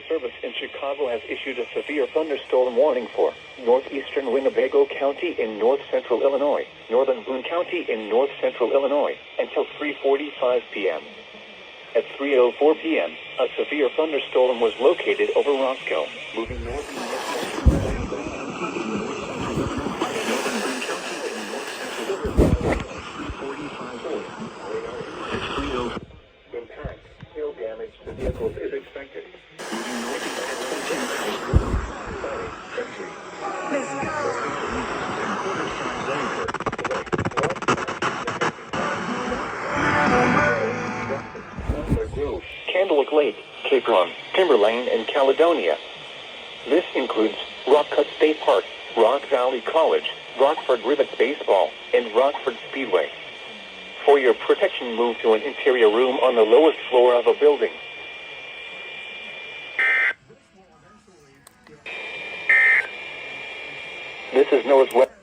Service in Chicago has issued a severe thunderstorm warning for northeastern Winnebago County in north-central Illinois, northern Boone County in north-central Illinois, until 3:45 p.m. At 3:04 p.m., a severe thunderstorm was located over Roscoe, moving north and impact, hail damage to vehicles is expected. Candlewick Lake, Cape Ron, Timberlane, and Caledonia. This includes Rock Cut State Park, Rock Valley College, Rockford Rivets Baseball, and Rockford Speedway. For your protection, move to an interior room on the lowest floor of a building. This is Northwest.